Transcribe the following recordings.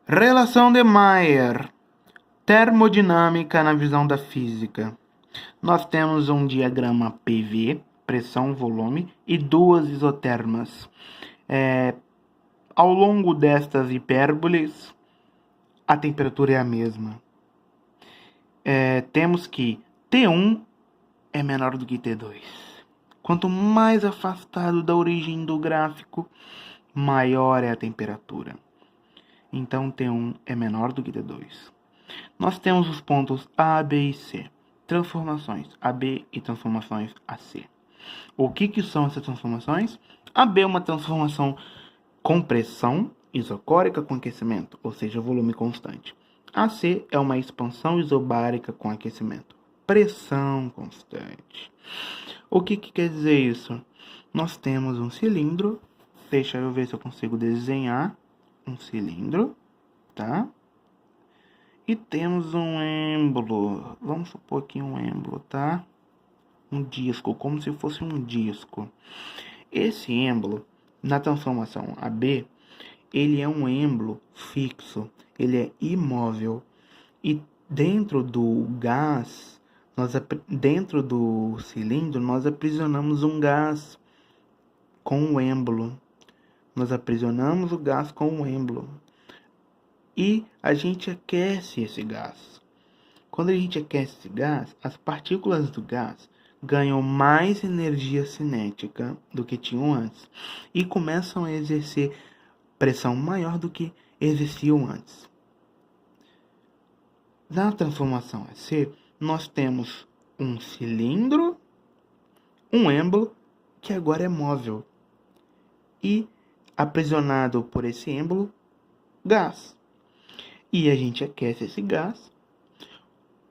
Relação de Mayer. Termodinâmica na visão da física. Nós temos um diagrama PV, pressão, volume, e duas isotermas. Ao longo destas hipérboles, a temperatura é a mesma. Temos que T1 é menor do que T2. Quanto mais afastado da origem do gráfico, maior é a temperatura. Então, T1 é menor do que T2. Nós temos os pontos A, B e C. Transformações AB e transformações AC. O que são essas transformações? AB é uma transformação com pressão isocórica com aquecimento, ou seja, volume constante. AC é uma expansão isobárica com aquecimento, pressão constante. O que quer dizer isso? Nós temos um cilindro, deixa eu ver se eu consigo desenhar um cilindro, tá? E temos um êmbolo, vamos supor aqui um êmbolo, tá? Um disco, como se fosse um disco. Esse êmbolo, na transformação AB, ele é um êmbolo fixo, ele é imóvel. E dentro do gás, dentro do cilindro, nós aprisionamos um gás com o êmbolo. Nós aprisionamos o gás com o êmbolo. E a gente aquece esse gás. Quando a gente aquece esse gás, as partículas do gás ganham mais energia cinética do que tinham antes e começam a exercer pressão maior do que exerciam antes. Na transformação AC, nós temos um cilindro, um êmbolo, que agora é móvel, e aprisionado por esse êmbolo, gás. E a gente aquece esse gás,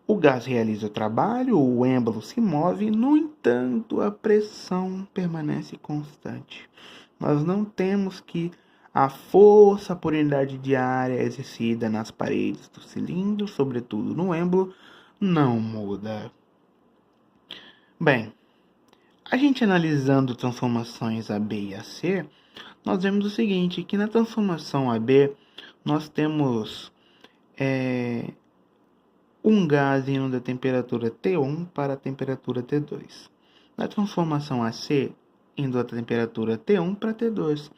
o gás realiza o trabalho, o êmbolo se move, no entanto, a pressão permanece constante. Nós não temos que a força por unidade de área exercida nas paredes do cilindro, sobretudo no êmbolo, não muda. Bem, a gente analisando transformações AB e AC, nós vemos o seguinte, que na transformação AB, nós temos um gás indo da temperatura T1 para a temperatura T2. Na transformação AC, indo da temperatura T1 para T2.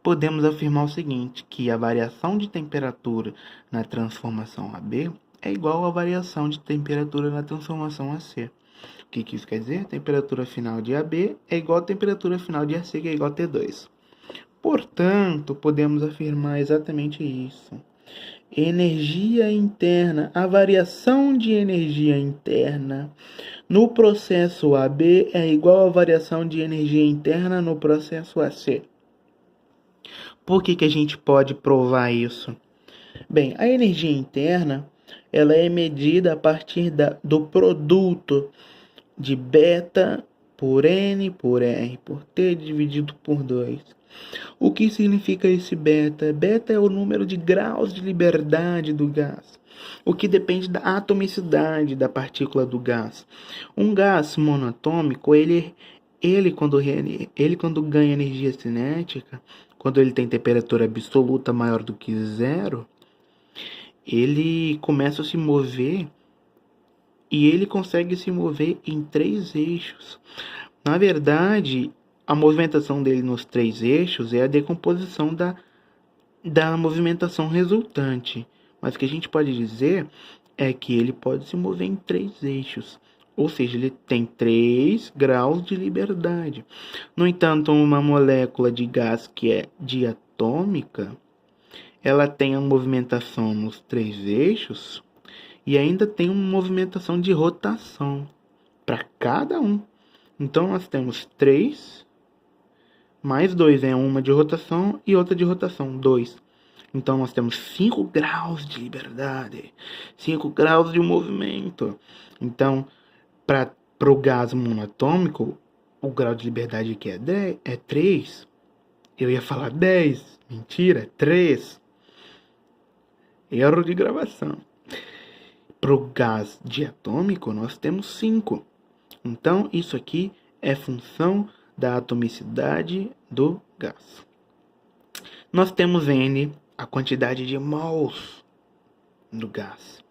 Podemos afirmar o seguinte, que a variação de temperatura na transformação AB é igual à variação de temperatura na transformação AC. O que isso quer dizer? A temperatura final de AB é igual à temperatura final de AC, que é igual a T2. Portanto, podemos afirmar exatamente isso. Energia interna, a variação de energia interna no processo AB é igual à variação de energia interna no processo AC. Por que a gente pode provar isso? Bem, a energia interna ela é medida a partir do produto de beta por N por R por T dividido por 2. O que significa esse beta? Beta é o número de graus de liberdade do gás, o que depende da atomicidade da partícula do gás. Um gás monatômico, ele quando ganha energia cinética, quando ele tem temperatura absoluta maior do que zero, ele começa a se mover e ele consegue se mover em 3 eixos. Na verdade, a movimentação dele nos 3 eixos é a decomposição da movimentação resultante. Mas o que a gente pode dizer é que ele pode se mover em 3 eixos. Ou seja, ele tem 3 graus de liberdade. No entanto, uma molécula de gás que é diatômica, ela tem a movimentação nos 3 eixos e ainda tem uma movimentação de rotação para cada um. Então, nós temos 3 mais 2, uma de rotação e outra de rotação, 2. Então, nós temos 5 graus de liberdade, 5 graus de movimento. Então, para o gás monatômico, o grau de liberdade aqui é 3. Eu ia falar 10. Mentira, 3. Erro de gravação. Para o gás diatômico, nós temos 5. Então, isso aqui é função da atomicidade do gás. Nós temos N a quantidade de mols do gás.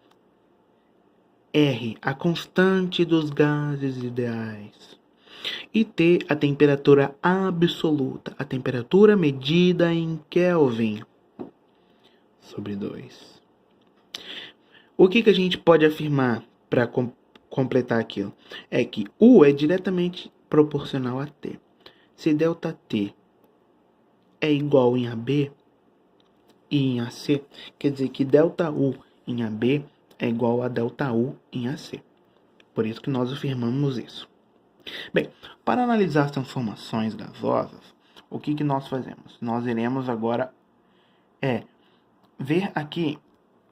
R, a constante dos gases ideais. E T, a temperatura absoluta, a temperatura medida em Kelvin sobre 2. O que a gente pode afirmar para completar aquilo? É que U é diretamente proporcional a T. Se ΔT é igual em AB e em AC, quer dizer que ΔU em AB é igual a ΔU em AC. Por isso que nós afirmamos isso. Bem, para analisar as transformações gasosas, o que nós fazemos? Nós iremos agora ver aqui,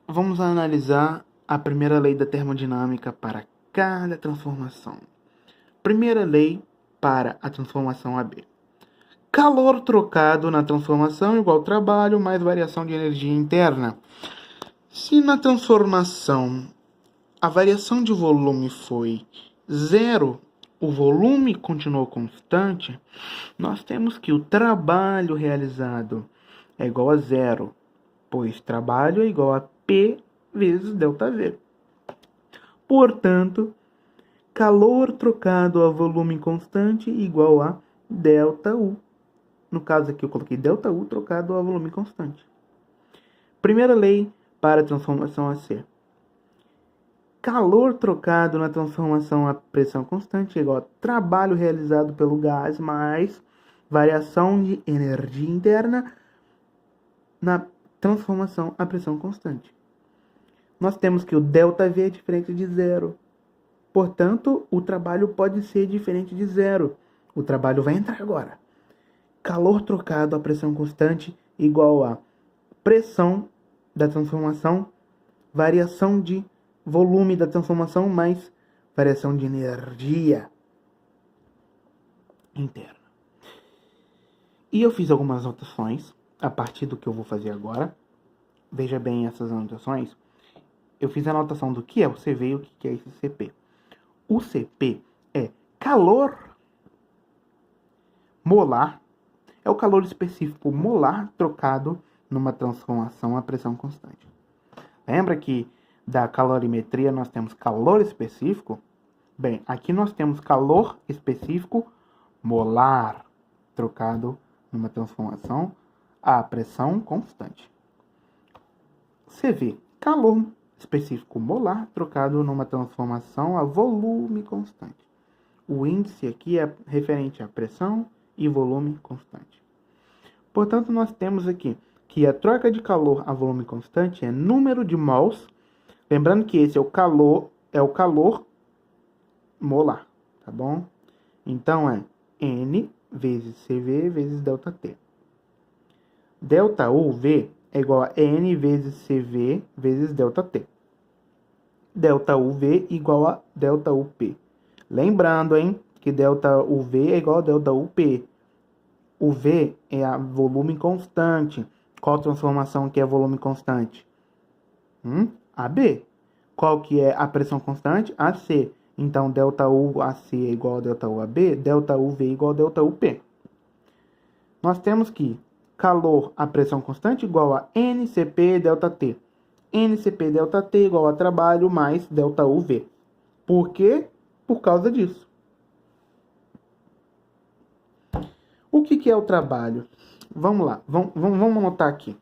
vamos analisar a primeira lei da termodinâmica para cada transformação. Primeira lei para a transformação AB. Calor trocado na transformação igual trabalho mais variação de energia interna. Se na transformação a variação de volume foi 0, o volume continuou constante, nós temos que o trabalho realizado é igual a 0, pois trabalho é igual a P vezes ΔV. Portanto, calor trocado a volume constante igual a ΔU. No caso aqui eu coloquei ΔU trocado a volume constante. Primeira lei para a transformação AC. Calor trocado na transformação a pressão constante é igual a trabalho realizado pelo gás mais variação de energia interna na transformação a pressão constante. Nós temos que o ΔV é diferente de 0. Portanto, o trabalho pode ser diferente de 0. O trabalho vai entrar agora. Calor trocado a pressão constante igual a pressão da transformação, variação de volume da transformação mais variação de energia interna. E eu fiz algumas anotações a partir do que eu vou fazer agora. Veja bem essas anotações. Eu fiz a anotação do que é o CV e o que é esse CP. O CP é calor molar, é o calor específico molar trocado numa transformação a pressão constante. Lembra que da calorimetria nós temos calor específico? Bem, aqui nós temos calor específico molar trocado numa transformação a pressão constante. CV, calor específico molar trocado numa transformação a volume constante. O índice aqui é referente a pressão e volume constante. Portanto, nós temos aqui que a troca de calor a volume constante é número de mols. Lembrando que esse é o calor molar, tá bom? Então é N vezes CV vezes ΔT. ΔUV é igual a N vezes CV vezes ΔT. ΔUV igual a ΔUP. Lembrando, que ΔUV é igual a ΔUP. O V é a volume constante. Qual transformação que é volume constante? AB. Qual que é a pressão constante? AC. Então, ΔUAC é igual a ΔUAB, ΔUV é igual a ΔUP. Nós temos que calor a pressão constante igual a NCP ΔT. NCP ΔT igual a trabalho mais ΔUV. Por quê? Por causa disso. O que é o trabalho? Vamos lá, vamos anotar aqui.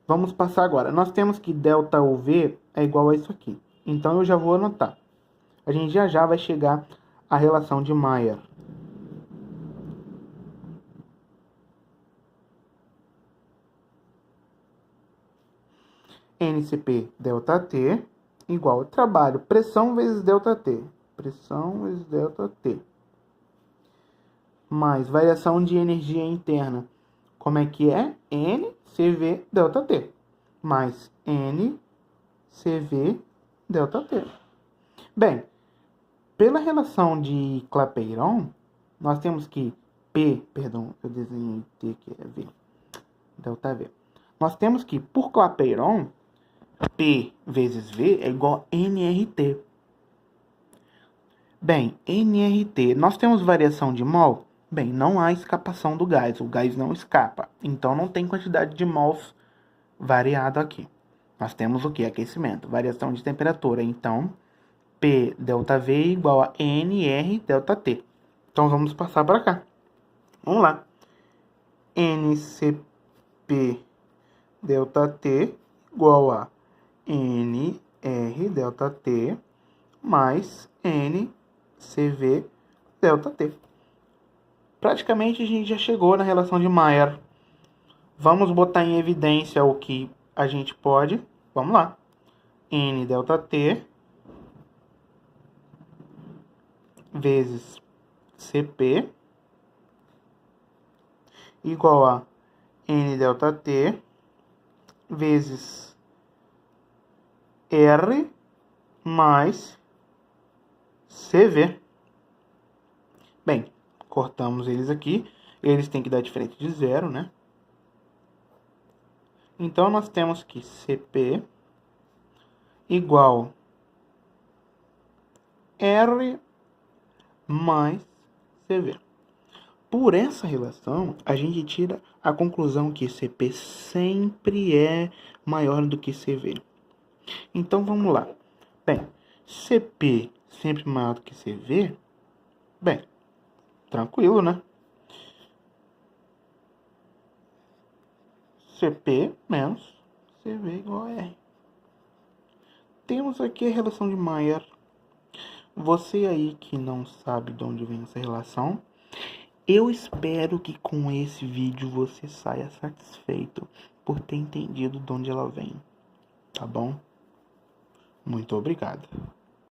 Vamos passar agora. Nós temos que ΔUV é igual a isso aqui. Então, eu já vou anotar. A gente já vai chegar à relação de Mayer. NCP ΔT igual a trabalho, pressão vezes ΔT. Pressão vezes ΔT. Mais variação de energia interna. Como é que é? NCV ΔT. Mais NCV ΔT. Bem, pela relação de Clapeyron, nós temos que eu desenhei T aqui, é V. ΔV. Nós temos que, por Clapeyron, P vezes V é igual a NRT. Bem, NRT, nós temos variação de mol? Bem, não há escapação do gás, o gás não escapa, então não tem quantidade de mols variado aqui. Nós temos o que? Aquecimento, variação de temperatura, então P ΔV igual a NR ΔT. Então vamos passar para cá. Vamos lá. NCP ΔT igual a NR ΔT mais NCV ΔT. Praticamente a gente já chegou na relação de Mayer. Vamos botar em evidência o que a gente pode. Vamos lá. N ΔT vezes CP igual a N ΔT vezes R mais CV. Bem, cortamos eles aqui. Eles têm que dar diferente de zero, né? Então, nós temos que CP igual R mais CV. Por essa relação, a gente tira a conclusão que CP sempre é maior do que CV. Então, vamos lá. Bem, CP sempre maior do que CV? Bem, tranquilo, né? CP menos CV igual a R. Temos aqui a relação de Mayer. Você aí que não sabe de onde vem essa relação, eu espero que com esse vídeo você saia satisfeito por ter entendido de onde ela vem. Tá bom? Muito obrigado.